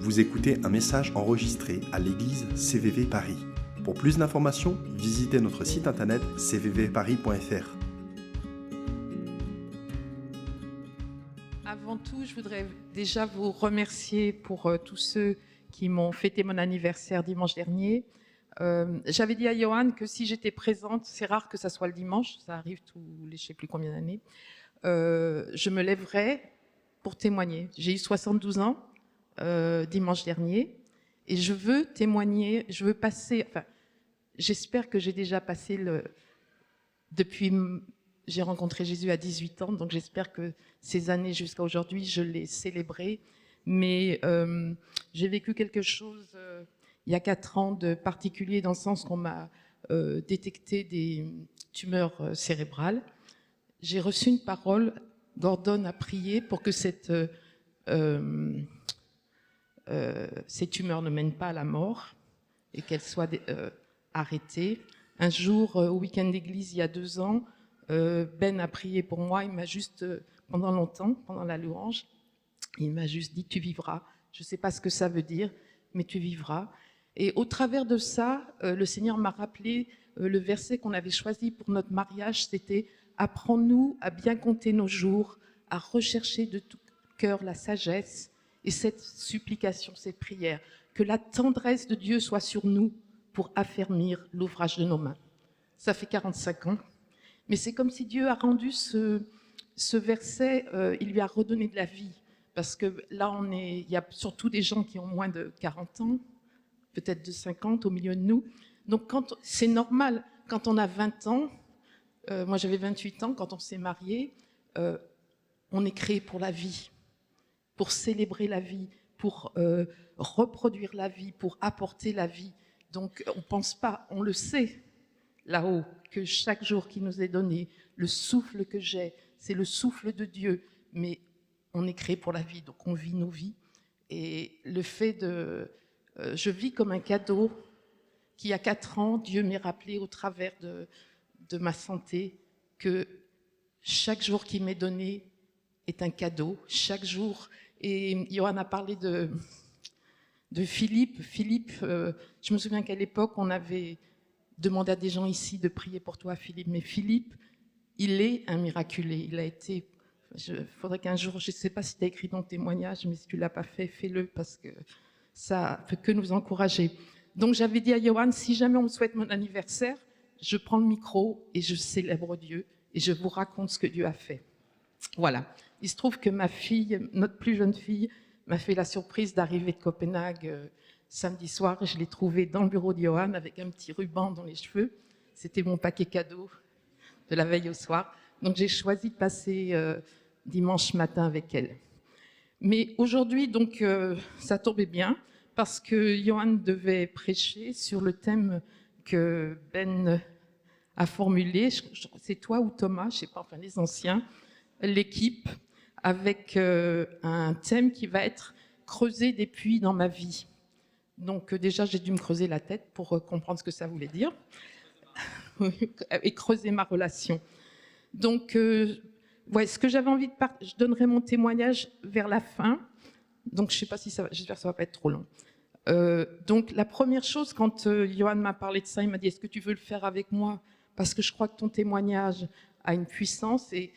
Vous écoutez un message enregistré à l'église CVV Paris. Pour plus d'informations, visitez notre site internet cvvparis.fr. Avant tout, je voudrais déjà vous remercier pour tous ceux qui m'ont fêté mon anniversaire dimanche dernier. J'avais dit à Johan que si j'étais présente, c'est rare que ça soit le dimanche, ça arrive tous les je ne sais plus combien d'années, je me lèverais pour témoigner. J'ai eu 72 ans dimanche dernier et je veux témoigner, je veux passer, enfin, j'espère que j'ai déjà passé j'ai rencontré Jésus à 18 ans, donc j'espère que ces années jusqu'à aujourd'hui, je l'ai célébré. Mais j'ai vécu quelque chose il y a 4 ans de particulier dans le sens qu'on m'a détecté des tumeurs cérébrales. J'ai reçu une parole, Gordon a prié pour que ces tumeurs ne mènent pas à la mort et qu'elles soient arrêtées. Un jour, au week-end d'église, il y a 2 ans, Ben a prié pour moi, il m'a juste, pendant longtemps, pendant la louange, il m'a juste dit « tu vivras ». Je ne sais pas ce que ça veut dire, mais tu vivras. Et au travers de ça, le Seigneur m'a rappelé le verset qu'on avait choisi pour notre mariage, c'était « apprends-nous à bien compter nos jours, à rechercher de tout cœur la sagesse » et cette supplication, cette prière, que la tendresse de Dieu soit sur nous pour affermir l'ouvrage de nos mains. Ça fait 45 ans. Mais c'est comme si Dieu a rendu ce verset, il lui a redonné de la vie. Parce que là, il y a surtout des gens qui ont moins de 40 ans, peut-être de 50 au milieu de nous. Donc c'est normal, quand on a 20 ans, moi j'avais 28 ans, quand on s'est mariés, on est créé pour la vie, pour célébrer la vie, pour reproduire la vie, pour apporter la vie. Donc on ne pense pas, on le sait là-haut, que chaque jour qui nous est donné, le souffle que j'ai, c'est le souffle de Dieu, mais on est créé pour la vie, donc on vit nos vies. Et le fait je vis comme un cadeau qu'il y a 4 ans, Dieu m'est rappelé au travers de ma santé que chaque jour qui m'est donné est un cadeau, chaque jour. Et Johan a parlé de Philippe. Philippe, je me souviens qu'à l'époque, on avait demandé à des gens ici de prier pour toi, Philippe. Mais Philippe, il est un miraculé. Il a été... Il faudrait qu'un jour, je ne sais pas si tu as écrit dans le témoignage, mais si tu ne l'as pas fait, fais-le parce que ça ne peut que nous encourager. Donc j'avais dit à Johan, si jamais on me souhaite mon anniversaire, je prends le micro et je célèbre Dieu et je vous raconte ce que Dieu a fait. Voilà. Il se trouve que ma fille, notre plus jeune fille, m'a fait la surprise d'arriver de Copenhague samedi soir. Je l'ai trouvée dans le bureau de Johan avec un petit ruban dans les cheveux. C'était mon paquet cadeau de la veille au soir. Donc j'ai choisi de passer dimanche matin avec elle. Mais aujourd'hui, donc, ça tombait bien parce que Johan devait prêcher sur le thème que Ben a formulé. C'est toi ou Thomas, je ne sais pas, enfin les anciens, l'équipe, avec un thème qui va être « creuser des puits dans ma vie ». Donc déjà, j'ai dû me creuser la tête pour comprendre ce que ça voulait dire et creuser ma relation. Donc, ouais, ce que j'avais envie de je donnerai mon témoignage vers la fin. Donc, je ne sais pas si ça va, j'espère que ça ne va pas être trop long. Donc, la première chose, quand Johan m'a parlé de ça, il m'a dit « Est-ce que tu veux le faire avec moi ? Parce que je crois que ton témoignage a une puissance et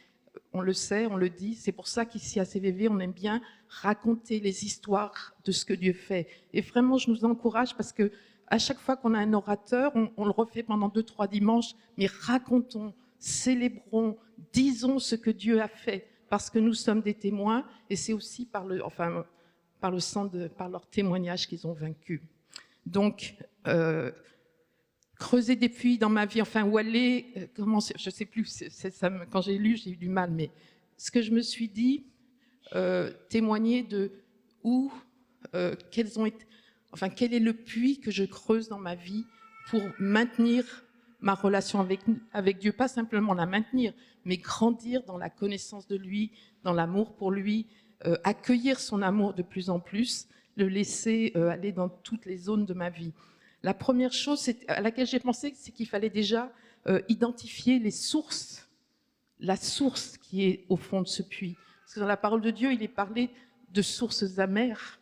on le sait, on le dit. C'est pour ça qu'ici à CVV, on aime bien raconter les histoires de ce que Dieu fait. Et vraiment, je nous encourage parce que à chaque fois qu'on a un orateur, on le refait pendant 2-3 dimanches, mais racontons, célébrons, disons ce que Dieu a fait, parce que nous sommes des témoins, et c'est aussi par leur témoignage qu'ils ont vaincu. Donc, creuser des puits dans ma vie, enfin, où aller, je ne sais plus, quand j'ai lu, j'ai eu du mal, mais ce que je me suis dit, témoigner de quel est le puits que je creuse dans ma vie pour maintenir ma relation avec Dieu, pas simplement la maintenir, mais grandir dans la connaissance de lui, dans l'amour pour lui, accueillir son amour de plus en plus, le laisser aller dans toutes les zones de ma vie. La première chose à laquelle j'ai pensé, c'est qu'il fallait déjà identifier les sources, la source qui est au fond de ce puits. Parce que dans la parole de Dieu, il est parlé de sources amères,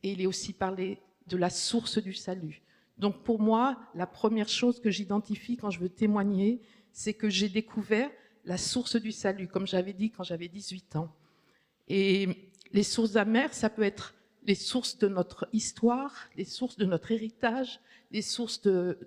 et il est aussi parlé de la source du salut. Donc pour moi, la première chose que j'identifie quand je veux témoigner, c'est que j'ai découvert la source du salut, comme j'avais dit quand j'avais 18 ans. Et les sources amères, ça peut être les sources de notre histoire, les sources de notre héritage, les sources de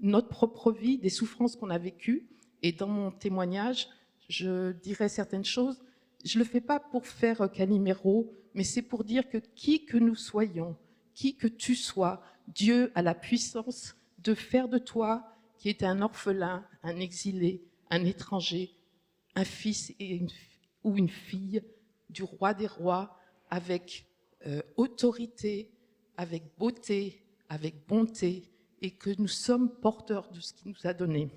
notre propre vie, des souffrances qu'on a vécues. Et dans mon témoignage, je dirais certaines choses. Je ne le fais pas pour faire Calimero, mais c'est pour dire que qui que nous soyons, qui que tu sois, Dieu a la puissance de faire de toi, qui est un orphelin, un exilé, un étranger, un fils ou une fille du roi des rois, avec autorité, avec beauté, avec bonté, et que nous sommes porteurs de ce qu'il nous a donné.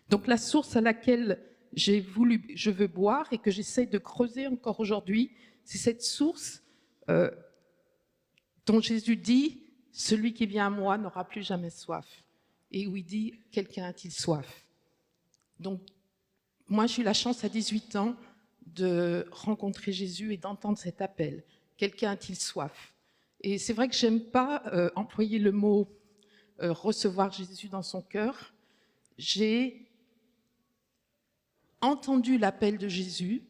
Donc la source à laquelle je veux boire et que j'essaie de creuser encore aujourd'hui, c'est cette source dont Jésus dit « Celui qui vient à moi n'aura plus jamais soif ». Et où il dit « Quelqu'un a-t-il soif ?» Donc, moi, j'ai eu la chance à 18 ans de rencontrer Jésus et d'entendre cet appel. Quelqu'un a-t-il soif? Et c'est vrai que j'aime pas employer le mot recevoir Jésus dans son cœur. J'ai entendu l'appel de Jésus,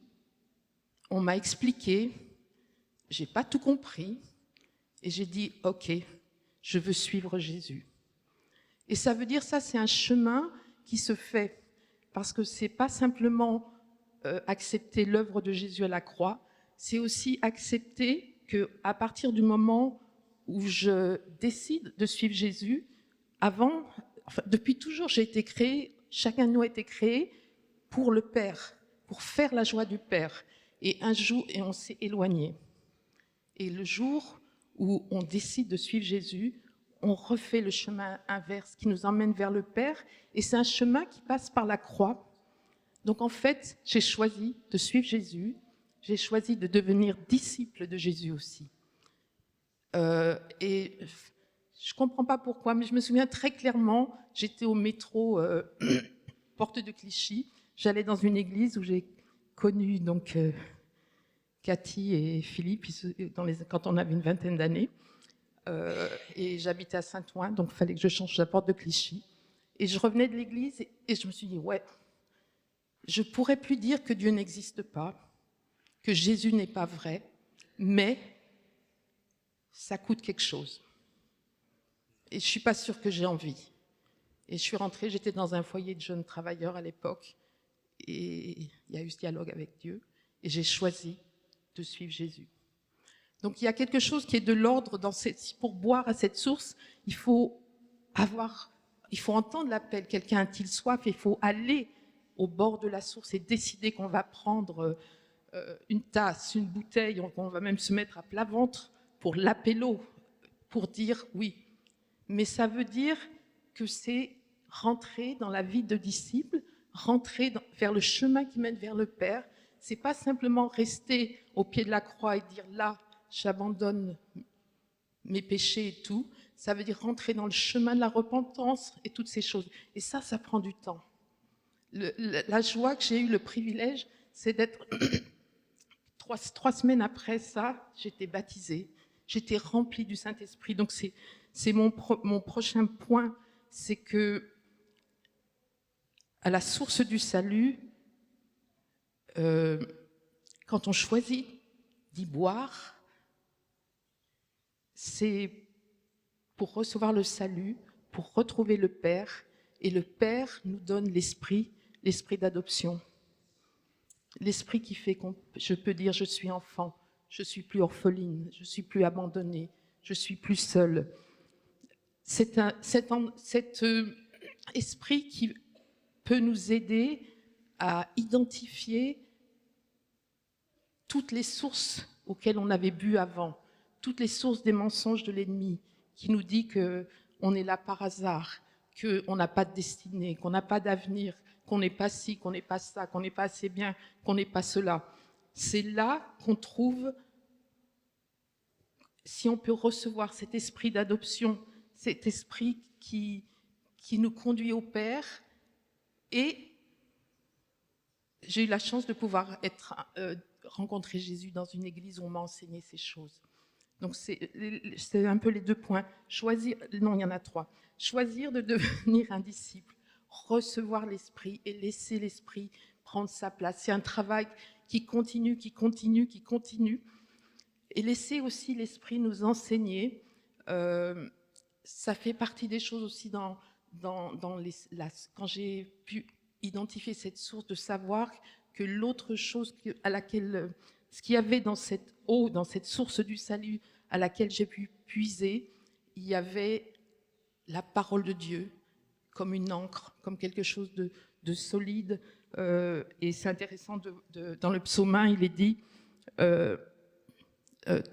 on m'a expliqué, j'ai pas tout compris, et j'ai dit ok, je veux suivre Jésus. Et ça veut dire ça, c'est un chemin qui se fait parce que c'est pas simplement accepter l'œuvre de Jésus à la croix, c'est aussi accepter que à partir du moment où je décide de suivre Jésus, depuis toujours, j'ai été créé, chacun de nous a été créé pour le Père, pour faire la joie du Père. Et un jour, on s'est éloigné. Et le jour où on décide de suivre Jésus, on refait le chemin inverse qui nous emmène vers le Père. Et c'est un chemin qui passe par la croix. Donc en fait, j'ai choisi de suivre Jésus. J'ai choisi de devenir disciple de Jésus aussi. Et je ne comprends pas pourquoi, mais je me souviens très clairement, j'étais au métro Porte de Clichy. J'allais dans une église où j'ai connu donc Cathy et Philippe quand on avait une vingtaine d'années. Et j'habitais à Saint-Ouen, donc il fallait que je change la Porte de Clichy. Et je revenais de l'église et je me suis dit, ouais, je ne pourrais plus dire que Dieu n'existe pas, que Jésus n'est pas vrai, mais ça coûte quelque chose. Et je ne suis pas sûre que j'ai envie. Et je suis rentrée, j'étais dans un foyer de jeunes travailleurs à l'époque, et il y a eu ce dialogue avec Dieu, et j'ai choisi de suivre Jésus. Donc il y a quelque chose qui est de l'ordre, pour boire à cette source, il faut entendre l'appel, quelqu'un a-t-il soif, et il faut aller au bord de la source et décider qu'on va prendre une tasse, une bouteille, qu'on va même se mettre à plat ventre pour l'apélo, pour dire oui. Mais ça veut dire que c'est rentrer dans la vie de disciple, rentrer vers le chemin qui mène vers le Père. C'est pas simplement rester au pied de la croix et dire là, j'abandonne mes péchés et tout. Ça veut dire rentrer dans le chemin de la repentance et toutes ces choses. Et ça prend du temps. La joie que j'ai eu, le privilège, c'est d'être... Trois semaines après ça, j'étais baptisée. J'étais remplie du Saint-Esprit. Donc c'est mon prochain point, c'est que à la source du salut, quand on choisit d'y boire, c'est pour recevoir le salut, pour retrouver le Père, et le Père nous donne l'esprit d'adoption. L'esprit qui fait que je peux dire je suis enfant, je suis plus orpheline, je suis plus abandonnée, je suis plus seule. Cet esprit qui peut nous aider à identifier toutes les sources auxquelles on avait bu avant, toutes les sources des mensonges de l'ennemi, qui nous dit qu'on est là par hasard, qu'on n'a pas de destinée, qu'on n'a pas d'avenir, qu'on n'est pas ci, qu'on n'est pas ça, qu'on n'est pas assez bien, qu'on n'est pas cela. C'est là qu'on trouve, si on peut recevoir cet esprit d'adoption, cet esprit qui nous conduit au Père. Et j'ai eu la chance de pouvoir rencontrer Jésus dans une église où on m'a enseigné ces choses. Donc c'est un peu les 2 points. Choisir, non, il y en a 3. Choisir de devenir un disciple, recevoir l'Esprit et laisser l'Esprit prendre sa place. C'est un travail qui continue, qui continue, qui continue. Et laisser aussi l'Esprit nous enseigner. Ça fait partie des choses aussi dans quand j'ai pu identifier cette source, de savoir que l'autre chose à laquelle, ce qu'il y avait dans cette eau, dans cette source du salut à laquelle j'ai pu puiser, il y avait la parole de Dieu comme une encre, comme quelque chose de solide. Et c'est intéressant, dans le psaume 1, il est dit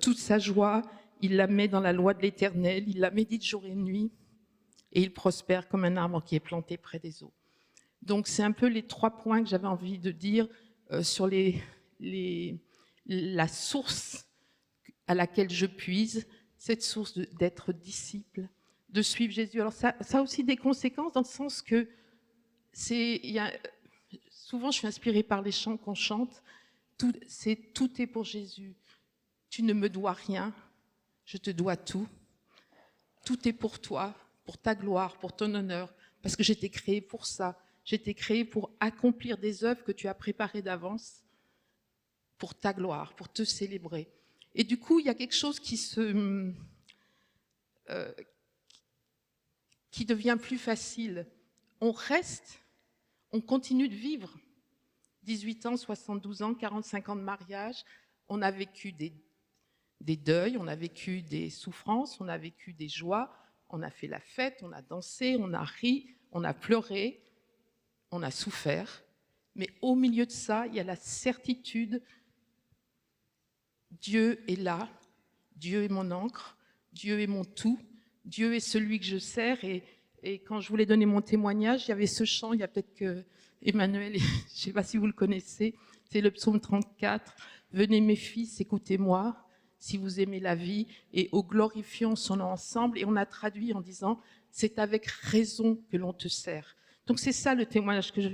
toute sa joie, il la met dans la loi de l'Éternel, il la médite jour et nuit, et il prospère comme un arbre qui est planté près des eaux. Donc c'est un peu les 3 points que j'avais envie de dire sur la source à laquelle je puise, cette source d'être disciple, de suivre Jésus. Alors ça a aussi des conséquences dans le sens que souvent je suis inspirée par les chants qu'on chante, tout est pour Jésus. Tu ne me dois rien, je te dois tout. Tout est pour toi, pour ta gloire, pour ton honneur, parce que j'étais créée pour ça. J'étais créée pour accomplir des œuvres que tu as préparées d'avance pour ta gloire, pour te célébrer. Et du coup, il y a quelque chose qui devient plus facile. On reste, on continue de vivre. 18 ans, 72 ans, 45 ans de mariage, on a vécu des deuils, on a vécu des souffrances, on a vécu des joies, on a fait la fête, on a dansé, on a ri, on a pleuré, on a souffert. Mais au milieu de ça, il y a la certitude, Dieu est là, Dieu est mon encre, Dieu est mon tout, Dieu est celui que je sers. Et quand je voulais donner mon témoignage, il y avait ce chant, il y a peut-être que Emmanuel, je ne sais pas si vous le connaissez, c'est le psaume 34. « Venez mes fils, écoutez-moi, si vous aimez la vie, et au glorifions son nom ensemble. » Et on a traduit en disant « c'est avec raison que l'on te sert ». Donc c'est ça le témoignage que je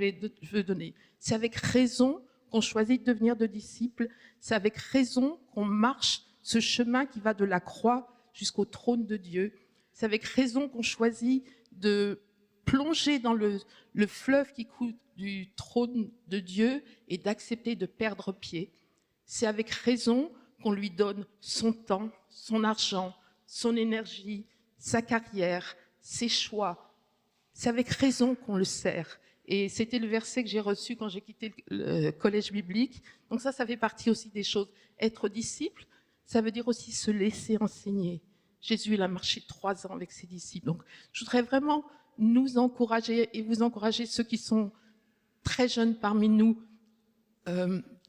veux donner. C'est avec raison qu'on choisit de devenir de disciples. C'est avec raison qu'on marche ce chemin qui va de la croix jusqu'au trône de Dieu. C'est avec raison qu'on choisit de plonger dans le fleuve qui coule du trône de Dieu et d'accepter de perdre pied. C'est avec raison qu'on lui donne son temps, son argent, son énergie, sa carrière, ses choix. C'est avec raison qu'on le sert. Et c'était le verset que j'ai reçu quand j'ai quitté le collège biblique. Donc ça fait partie aussi des choses. Être disciple, ça veut dire aussi se laisser enseigner. Jésus, il a marché 3 ans avec ses disciples. Donc je voudrais vraiment nous encourager et vous encourager, ceux qui sont très jeunes parmi nous,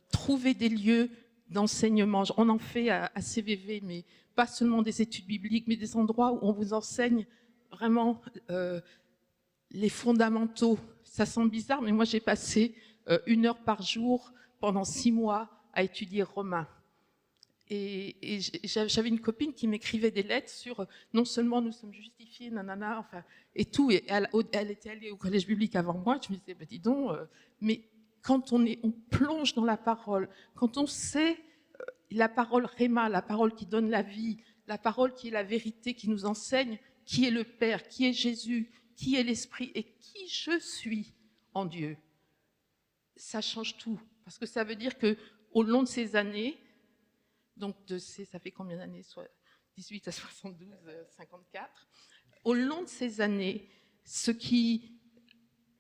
trouver des lieux d'enseignement. On en fait à CVV, mais pas seulement des études bibliques, mais des endroits où on vous enseigne vraiment les fondamentaux. Ça semble bizarre, mais moi j'ai passé 1 heure par jour pendant 6 mois à étudier romain. Et j'avais une copine qui m'écrivait des lettres sur non seulement nous sommes justifiés, nanana, enfin, et tout. Et elle était allée au collège biblique avant moi. Je me disais, dis donc, mais quand on plonge dans la parole, quand on sait la parole Réma, la parole qui donne la vie, la parole qui est la vérité, qui nous enseigne qui est le Père, qui est Jésus, qui est l'Esprit et qui je suis en Dieu, ça change tout. Parce que ça veut dire qu'au long de ces années, donc ça fait combien d'années, soit 18 à 72, 54, au long de ces années, il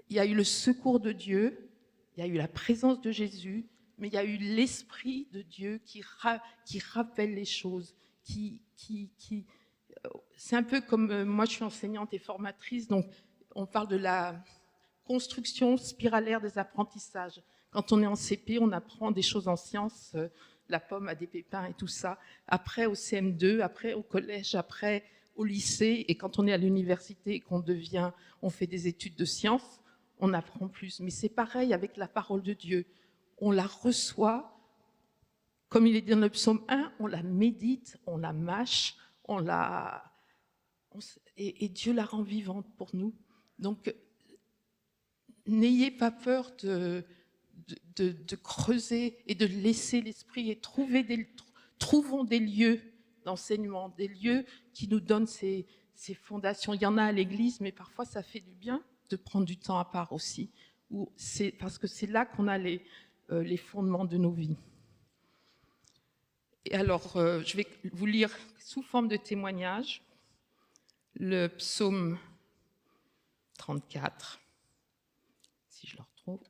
y a eu le secours de Dieu, il y a eu la présence de Jésus, mais il y a eu l'Esprit de Dieu qui rappelle les choses, c'est un peu comme, moi je suis enseignante et formatrice, donc on parle de la construction spiralaire des apprentissages. Quand on est en CP, on apprend des choses en sciences, la pomme a des pépins et tout ça. Après au CM2, après au collège, après au lycée, et quand on est à l'université et on fait des études de sciences, on apprend plus. Mais c'est pareil avec la parole de Dieu. On la reçoit, comme il est dit dans le psaume 1, on la médite, on la mâche, et Dieu la rend vivante pour nous. Donc, n'ayez pas peur de creuser et de laisser l'Esprit et trouvons des lieux d'enseignement, des lieux qui nous donnent ces fondations. Il y en a à l'église, mais parfois ça fait du bien de prendre du temps à part aussi, parce que c'est là qu'on a les fondements de nos vies. Et alors, je vais vous lire sous forme de témoignage le psaume 34, si je le retrouve.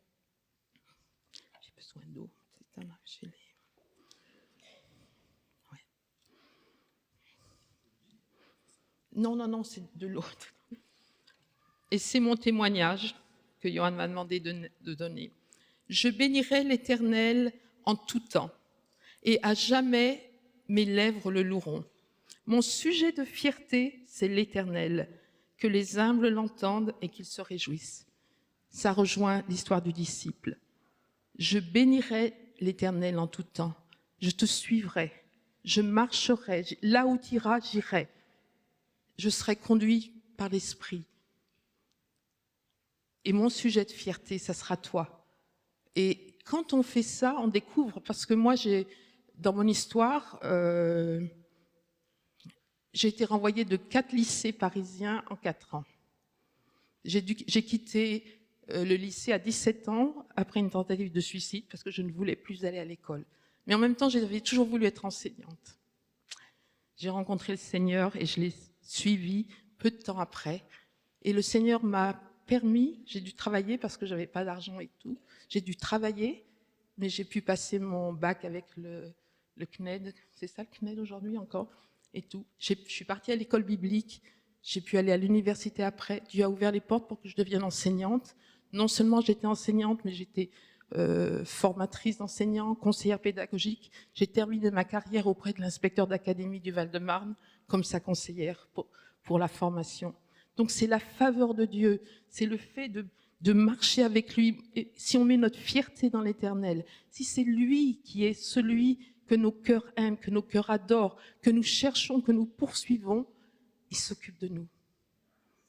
J'ai besoin d'eau. Ouais. Non, c'est de l'eau. Et c'est mon témoignage que Johan m'a demandé de donner. Je bénirai l'Éternel en tout temps, et à jamais mes lèvres le loueront. Mon sujet de fierté, c'est l'Éternel, que les humbles l'entendent et qu'ils se réjouissent. Ça rejoint l'histoire du disciple. Je bénirai l'Éternel en tout temps. Je te suivrai. Je marcherai. Là où tu iras, j'irai. Je serai conduit par l'Esprit. Et mon sujet de fierté, ça sera toi. Et quand on fait ça, on découvre, parce que moi, dans mon histoire, j'ai été renvoyée de 4 lycées parisiens en 4 ans. J'ai quitté le lycée à 17 ans, après une tentative de suicide, parce que je ne voulais plus aller à l'école. Mais en même temps, j'avais toujours voulu être enseignante. J'ai rencontré le Seigneur et je l'ai suivi peu de temps après. Et le Seigneur m'a permis, j'ai dû travailler parce que j'avais pas d'argent et tout. J'ai dû travailler, mais j'ai pu passer mon bac avec le CNED. C'est ça le CNED aujourd'hui encore et tout. Je suis partie à l'école biblique. J'ai pu aller à l'université après. Dieu a ouvert les portes pour que je devienne enseignante. Non seulement j'étais enseignante, mais j'étais formatrice d'enseignants, conseillère pédagogique. J'ai terminé ma carrière auprès de l'inspecteur d'académie du Val-de-Marne comme sa conseillère pour la formation. Donc c'est la faveur de Dieu, c'est le fait de marcher avec lui. Et si on met notre fierté dans l'Éternel, si c'est lui qui est celui que nos cœurs aiment, que nos cœurs adorent, que nous cherchons, que nous poursuivons, il s'occupe de nous.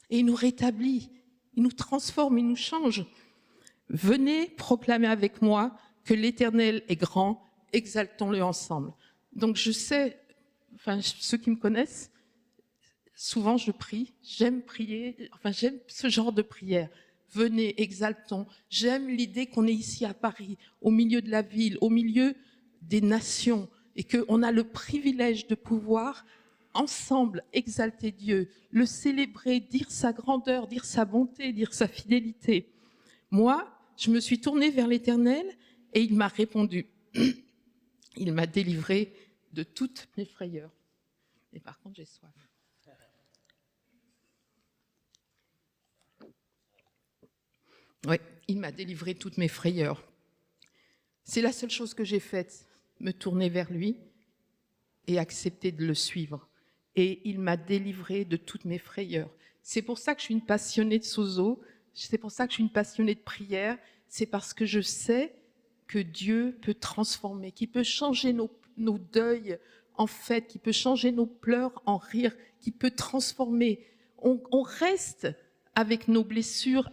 Et il nous rétablit, il nous transforme, il nous change. Venez proclamer avec moi que l'Éternel est grand, exaltons-le ensemble. Donc je sais, ceux qui me connaissent, souvent je prie, j'aime prier, j'aime ce genre de prière. Venez, exaltons. J'aime l'idée qu'on est ici à Paris, au milieu de la ville, au milieu des nations, et qu'on a le privilège de pouvoir ensemble exalter Dieu, le célébrer, dire sa grandeur, dire sa bonté, dire sa fidélité. Moi, je me suis tournée vers l'Éternel et il m'a répondu. Il m'a délivré de toutes mes frayeurs. Et par contre, j'ai soif. Oui, il m'a délivré toutes mes frayeurs. C'est la seule chose que j'ai faite, me tourner vers lui et accepter de le suivre. Et il m'a délivré de toutes mes frayeurs. C'est pour ça que je suis une passionnée de sozo, c'est pour ça que je suis une passionnée de prière, c'est parce que je sais que Dieu peut transformer, qu'il peut changer nos deuils en fête, qu'il peut changer nos pleurs en rire, qu'il peut transformer. On reste avec nos blessures,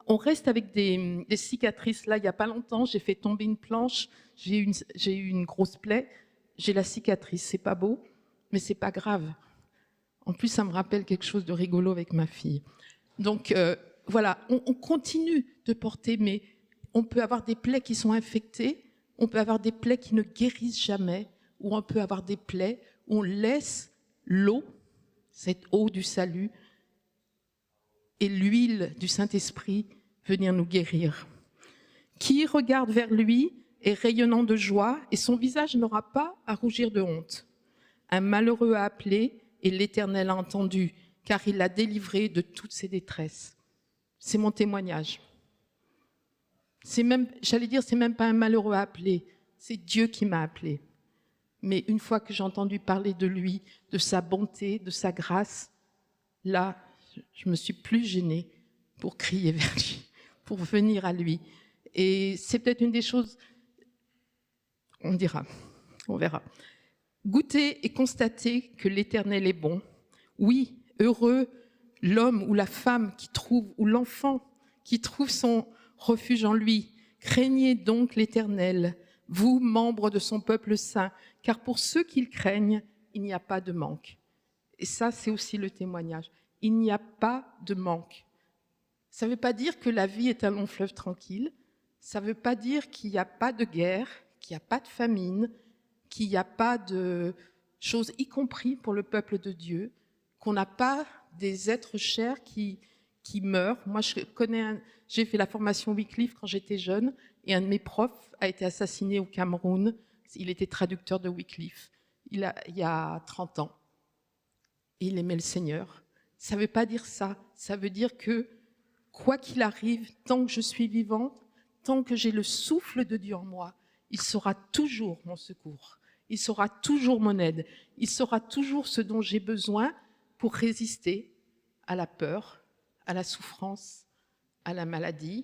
on reste avec des cicatrices. Là, il n'y a pas longtemps, j'ai fait tomber une planche, j'ai eu une grosse plaie, j'ai la cicatrice. C'est pas beau, mais c'est pas grave. En plus, ça me rappelle quelque chose de rigolo avec ma fille. Donc, voilà, on continue de porter, mais on peut avoir des plaies qui sont infectées, on peut avoir des plaies qui ne guérissent jamais, ou on peut avoir des plaies où on laisse l'eau, cette eau du salut, et l'huile du Saint-Esprit venir nous guérir. Qui regarde vers lui est rayonnant de joie, et son visage n'aura pas à rougir de honte. Un malheureux a appelé, et l'Éternel a entendu, car il l'a délivré de toutes ses détresses. C'est mon témoignage. C'est même pas un malheureux appelé, c'est Dieu qui m'a appelé. Mais une fois que j'ai entendu parler de lui, de sa bonté, de sa grâce, là, je me suis plus gênée pour crier vers lui, pour venir à lui. Et c'est peut-être une des choses, on dira, on verra. Goûter et constater que l'Éternel est bon. Oui, heureux l'homme ou la femme qui trouve, ou l'enfant qui trouve son refuge en lui. Craignez donc l'Éternel, vous, membres de son peuple saint, car pour ceux qui le craignent, il n'y a pas de manque. Et ça, c'est aussi le témoignage. Il n'y a pas de manque. Ça ne veut pas dire que la vie est un long fleuve tranquille. Ça ne veut pas dire qu'il n'y a pas de guerre, qu'il n'y a pas de famine, qu'il n'y a pas de choses, y compris pour le peuple de Dieu, qu'on n'a pas des êtres chers qui meurent. Moi, j'ai fait la formation Wycliffe quand j'étais jeune, et un de mes profs a été assassiné au Cameroun. Il était traducteur de Wycliffe il y a 30 ans. Et il aimait le Seigneur. Ça ne veut pas dire ça. Ça veut dire que, quoi qu'il arrive, tant que je suis vivante, tant que j'ai le souffle de Dieu en moi, il sera toujours mon secours. Il sera toujours mon aide. Il sera toujours ce dont j'ai besoin pour résister à la peur, à la souffrance, à la maladie,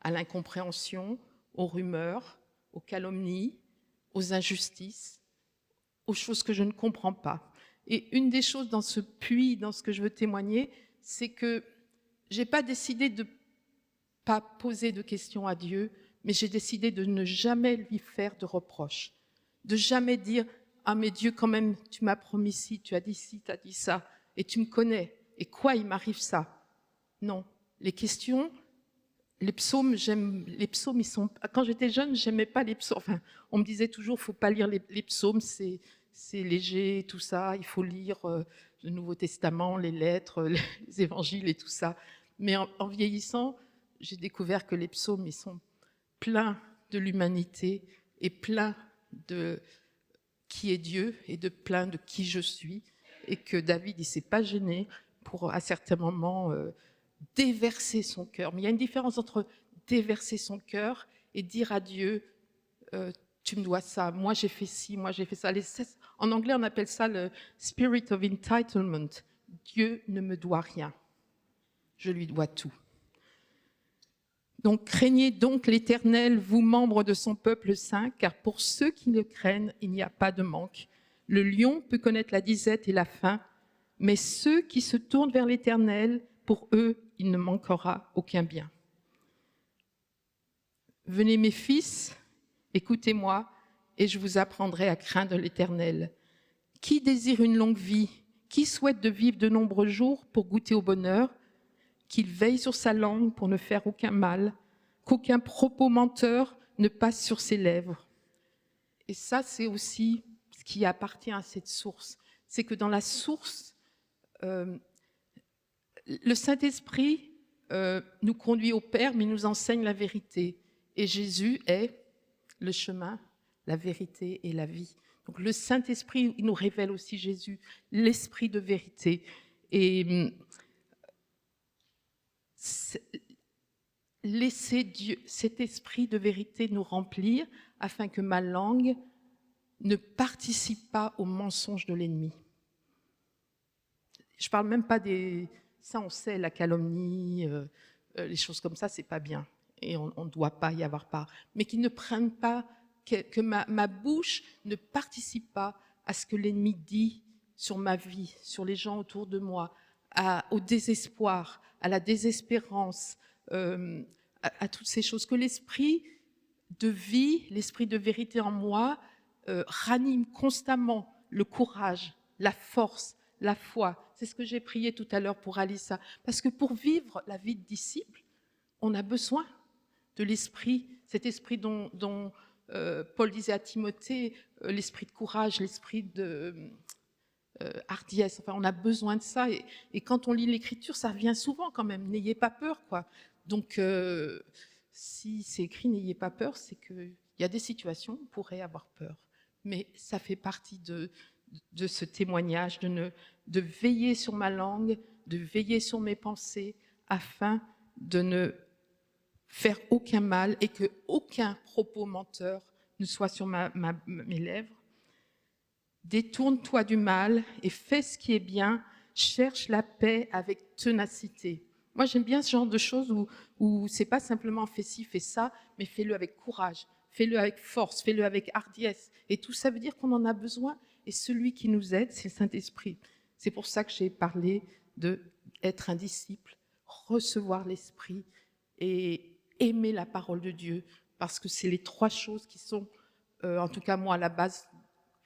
à l'incompréhension, aux rumeurs, aux calomnies, aux injustices, aux choses que je ne comprends pas. Et une des choses dans ce puits, dans ce que je veux témoigner, c'est que je n'ai pas décidé de ne pas poser de questions à Dieu, mais j'ai décidé de ne jamais lui faire de reproches, de jamais dire « Ah mais Dieu, quand même, tu m'as promis ci, tu as dit ça, et tu me connais, et quoi, il m'arrive ça ?» Non, les questions, les psaumes, ils sont... Quand j'étais jeune, j'aimais pas les psaumes. Enfin, on me disait toujours, faut pas lire les psaumes, c'est léger, tout ça. Il faut lire le Nouveau Testament, les lettres, les évangiles et tout ça. Mais en vieillissant, j'ai découvert que les psaumes, ils sont pleins de l'humanité et pleins de qui est Dieu et de plein de qui je suis. Et que David, il s'est pas gêné pour, à certains moments, déverser son cœur. Mais il y a une différence entre déverser son cœur et dire à Dieu, tu me dois ça, moi j'ai fait ci, moi j'ai fait ça. En anglais, on appelle ça le spirit of entitlement. Dieu ne me doit rien, je lui dois tout. Donc craignez donc l'Éternel, vous membres de son peuple saint, car pour ceux qui le craignent, il n'y a pas de manque. Le lion peut connaître la disette et la faim, mais ceux qui se tournent vers l'Éternel, pour eux, il ne manquera aucun bien. Venez mes fils, écoutez-moi, et je vous apprendrai à craindre l'Éternel. Qui désire une longue vie? Qui souhaite de vivre de nombreux jours pour goûter au bonheur? Qu'il veille sur sa langue pour ne faire aucun mal, qu'aucun propos menteur ne passe sur ses lèvres. Et ça, c'est aussi ce qui appartient à cette source. C'est que dans la source, le Saint-Esprit nous conduit au Père, mais nous enseigne la vérité. Et Jésus est le chemin, la vérité et la vie. Donc le Saint-Esprit, il nous révèle aussi Jésus, l'Esprit de vérité. Et laisser Dieu, cet esprit de vérité nous remplir afin que ma langue ne participe pas au mensonge de l'ennemi. Je ne parle même pas des... Ça, on sait, la calomnie, les choses comme ça, c'est pas bien. Et on ne doit pas y avoir part. Mais qu'ils ne prennent pas, que ma bouche ne participe pas à ce que l'ennemi dit sur ma vie, sur les gens autour de moi, au désespoir, à la désespérance, à toutes ces choses. Que l'esprit de vie, l'esprit de vérité en moi ranime constamment le courage, la force, la foi. C'est ce que j'ai prié tout à l'heure pour Alissa. Parce que pour vivre la vie de disciple, on a besoin de l'esprit, cet esprit dont Paul disait à Timothée, l'esprit de courage, l'esprit de hardiesse. Enfin, on a besoin de ça. Et quand on lit l'Écriture, ça revient souvent quand même. N'ayez pas peur, quoi. Donc, si c'est écrit n'ayez pas peur, c'est qu'il y a des situations où on pourrait avoir peur. Mais ça fait partie de ce témoignage, de veiller sur ma langue, de veiller sur mes pensées, afin de ne faire aucun mal et que aucun propos menteur ne soit sur mes lèvres. Détourne-toi du mal et fais ce qui est bien, cherche la paix avec ténacité. Moi, j'aime bien ce genre de choses où c'est pas simplement fais ci, fais ça, mais fais-le avec courage, fais-le avec force, fais-le avec hardiesse. Et tout ça veut dire qu'on en a besoin. Et celui qui nous aide, c'est le Saint-Esprit. C'est pour ça que j'ai parlé d'être un disciple, recevoir l'Esprit et aimer la parole de Dieu. Parce que c'est les trois choses qui sont, en tout cas moi, à la base,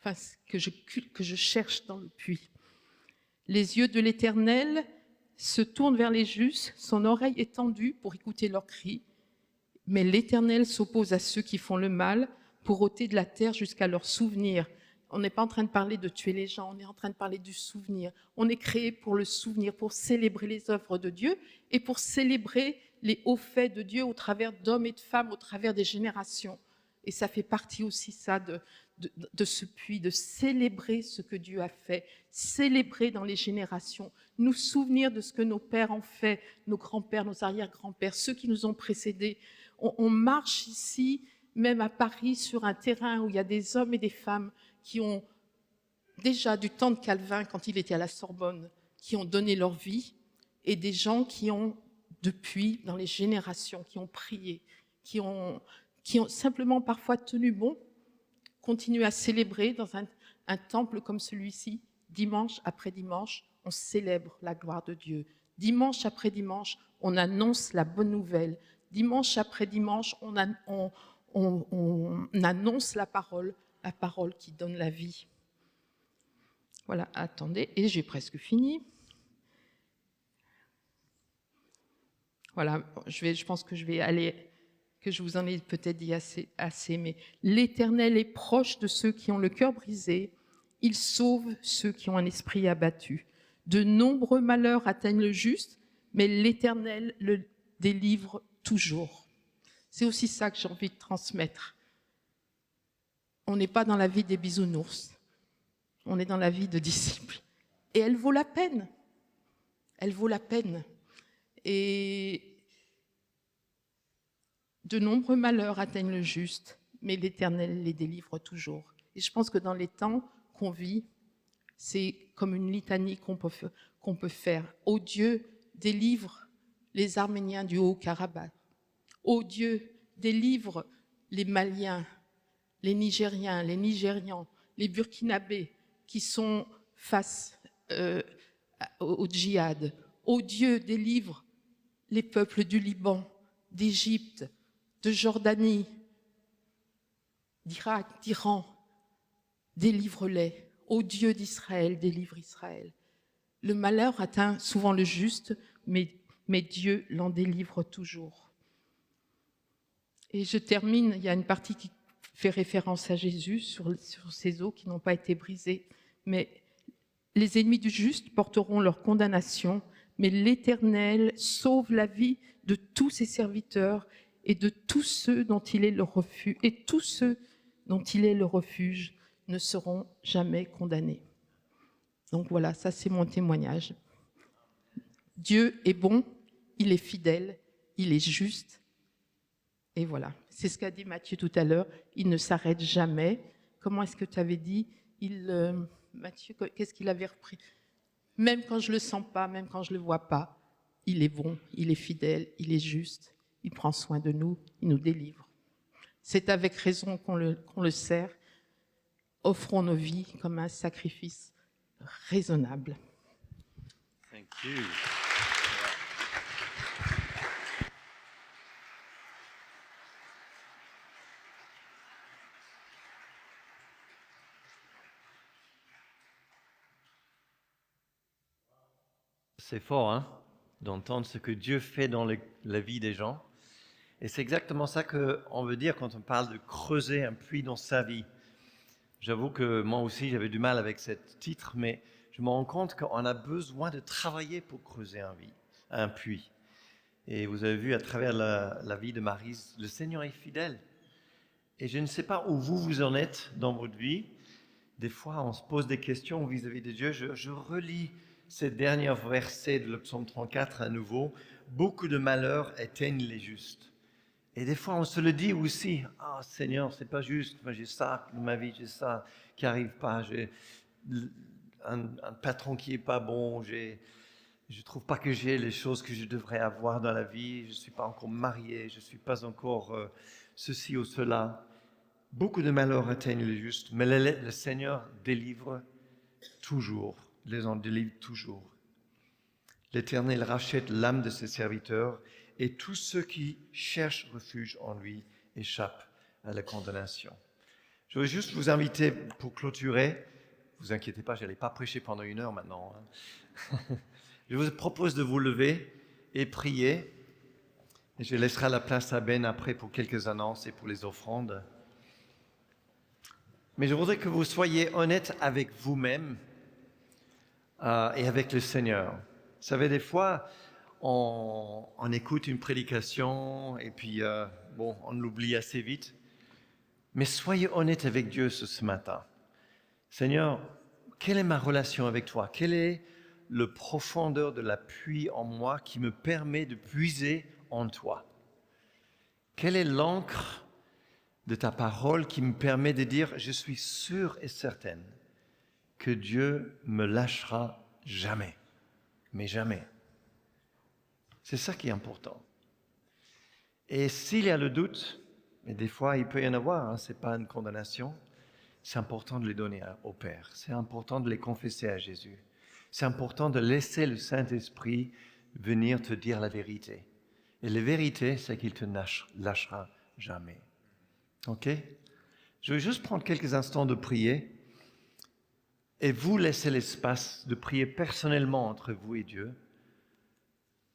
enfin, que je cherche dans le puits. Les yeux de l'Éternel se tournent vers les justes, son oreille est tendue pour écouter leurs cris. Mais l'Éternel s'oppose à ceux qui font le mal pour ôter de la terre jusqu'à leur souvenir. On n'est pas en train de parler de tuer les gens, on est en train de parler du souvenir. On est créé pour le souvenir, pour célébrer les œuvres de Dieu et pour célébrer les hauts faits de Dieu au travers d'hommes et de femmes, au travers des générations. Et ça fait partie aussi ça de ce puits, de célébrer ce que Dieu a fait, célébrer dans les générations, nous souvenir de ce que nos pères ont fait, nos grands-pères, nos arrière-grands-pères, ceux qui nous ont précédés. On marche ici, même à Paris, sur un terrain où il y a des hommes et des femmes qui ont déjà du temps de Calvin, quand il était à la Sorbonne, qui ont donné leur vie, et des gens qui ont, depuis, dans les générations, qui ont prié, qui ont simplement parfois tenu bon, continué à célébrer dans un temple comme celui-ci, dimanche après dimanche, on célèbre la gloire de Dieu. Dimanche après dimanche, on annonce la bonne nouvelle. Dimanche après dimanche, on annonce la parole qui donne la vie. Voilà, attendez, et j'ai presque fini. Voilà, je pense que je vais aller, que je vous en ai peut-être dit assez, mais l'Éternel est proche de ceux qui ont le cœur brisé, il sauve ceux qui ont un esprit abattu. De nombreux malheurs atteignent le juste, mais l'Éternel le délivre toujours. C'est aussi ça que j'ai envie de transmettre. On n'est pas dans la vie des bisounours, on est dans la vie de disciples. Et elle vaut la peine. Elle vaut la peine. Et de nombreux malheurs atteignent le juste, mais l'Éternel les délivre toujours. Et je pense que dans les temps qu'on vit, c'est comme une litanie qu'on peut faire. Ô Dieu, délivre les Arméniens du Haut-Karabakh. Ô Dieu, délivre les Maliens, les Nigériens, les Nigérians, les Burkinabés qui sont face au djihad. Ô Dieu, délivre les peuples du Liban, d'Égypte, de Jordanie, d'Irak, d'Iran. Délivre-les. Ô Dieu d'Israël, délivre Israël. Le malheur atteint souvent le juste, mais Dieu l'en délivre toujours. Et je termine, il y a une partie qui fait référence à Jésus sur ces eaux qui n'ont pas été brisées. Mais les ennemis du juste porteront leur condamnation, mais l'Éternel sauve la vie de tous ses serviteurs et de tous ceux dont il est le refuge, et tous ceux dont il est le refuge ne seront jamais condamnés. Donc voilà, ça c'est mon témoignage. Dieu est bon, il est fidèle, il est juste. Et voilà, c'est ce qu'a dit Matthieu tout à l'heure, il ne s'arrête jamais. Comment est-ce que tu avais dit Matthieu, qu'est-ce qu'il avait repris? Même quand je ne le sens pas, même quand je ne le vois pas, il est bon, il est fidèle, il est juste, il prend soin de nous, il nous délivre. C'est avec raison qu'on le sert. Offrons nos vies comme un sacrifice raisonnable. Thank you. C'est fort, hein, d'entendre ce que Dieu fait dans la vie des gens. Et c'est exactement ça qu'on veut dire quand on parle de creuser un puits dans sa vie. J'avoue que moi aussi, j'avais du mal avec ce titre, mais je me rends compte qu'on a besoin de travailler pour creuser un puits. Et vous avez vu à travers la vie de Maryse, le Seigneur est fidèle. Et je ne sais pas où vous en êtes dans votre vie. Des fois, on se pose des questions vis-à-vis de Dieu. Je relis ces derniers versets de le psaume 34 à nouveau. Beaucoup de malheurs atteignent les justes. Et des fois, on se le dit aussi. Ah, Seigneur, c'est pas juste. Moi, j'ai ça dans ma vie, j'ai ça qui arrive pas. J'ai un patron qui est pas bon. Je trouve pas que j'ai les choses que je devrais avoir dans la vie. Je suis pas encore marié. Je suis pas encore ceci ou cela. Beaucoup de malheurs atteignent les justes, mais le Seigneur délivre toujours. Les en délivre toujours. L'Éternel rachète l'âme de ses serviteurs et tous ceux qui cherchent refuge en lui échappent à la condamnation. Je veux juste vous inviter pour clôturer. Ne vous inquiétez pas, je n'allais pas prêcher pendant 1 heure maintenant. Je vous propose de vous lever et prier. Et je laisserai la place à Ben après pour quelques annonces et pour les offrandes. Mais je voudrais que vous soyez honnête avec vous-même et avec le Seigneur. Vous savez, des fois, on écoute une prédication et puis, on l'oublie assez vite. Mais soyez honnête avec Dieu ce matin. Seigneur, quelle est ma relation avec toi? Quelle est la profondeur de la pluie en moi qui me permet de puiser en toi? Quelle est l'encre de ta parole qui me permet de dire, je suis sûr et certaine que Dieu me lâchera jamais, mais jamais. C'est ça qui est important. Et s'il y a le doute, et des fois il peut y en avoir, ce n'est pas une condamnation, c'est important de les donner au Père, c'est important de les confesser à Jésus, c'est important de laisser le Saint-Esprit venir te dire la vérité. Et la vérité, c'est qu'il te lâchera jamais. Ok? Je vais juste prendre quelques instants de prier et vous laisser l'espace de prier personnellement entre vous et Dieu.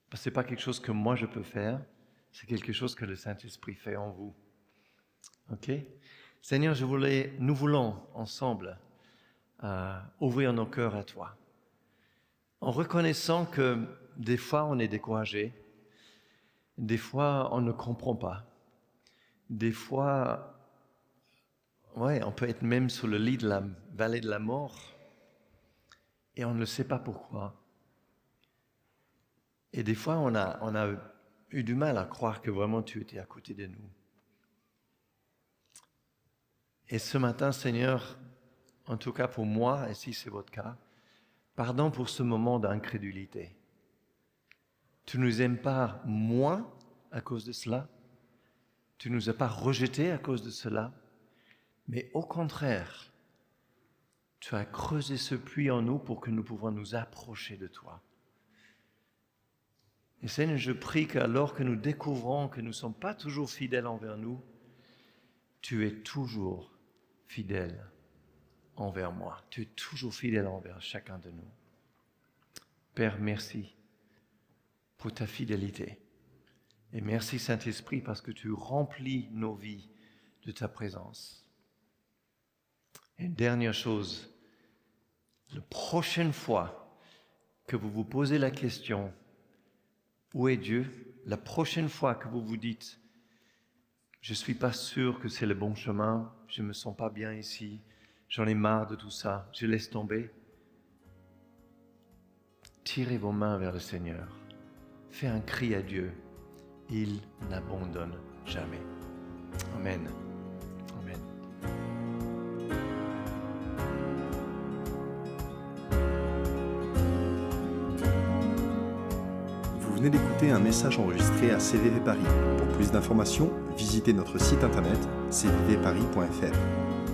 Parce que ce n'est pas quelque chose que moi je peux faire, c'est quelque chose que le Saint-Esprit fait en vous. Ok? Seigneur, nous voulons ensemble ouvrir nos cœurs à toi. En reconnaissant que des fois on est découragé, des fois on ne comprend pas, des fois, on peut être même sur le lit de la vallée de la mort et on ne le sait pas pourquoi. Et des fois, on a eu du mal à croire que vraiment tu étais à côté de nous. Et ce matin, Seigneur, en tout cas pour moi, et si c'est votre cas, pardon pour ce moment d'incrédulité. Tu ne nous aimes pas moins à cause de cela. Tu ne nous as pas rejetés à cause de cela. Mais au contraire, tu as creusé ce puits en nous pour que nous puissions nous approcher de toi. Et Seigneur, je prie qu'alors que nous découvrons que nous ne sommes pas toujours fidèles envers nous, tu es toujours fidèle envers moi. Tu es toujours fidèle envers chacun de nous. Père, merci pour ta fidélité. Et merci Saint-Esprit parce que tu remplis nos vies de ta présence. Et une dernière chose, la prochaine fois que vous vous posez la question, où est Dieu? La prochaine fois que vous vous dites, je ne suis pas sûr que c'est le bon chemin, je ne me sens pas bien ici, j'en ai marre de tout ça, je laisse tomber. Tirez vos mains vers le Seigneur. Fais un cri à Dieu. Il n'abandonne jamais. Amen. Amen. Vous venez d'écouter un message enregistré à CVV Paris. Pour plus d'informations, visitez notre site internet cvvparis.fr.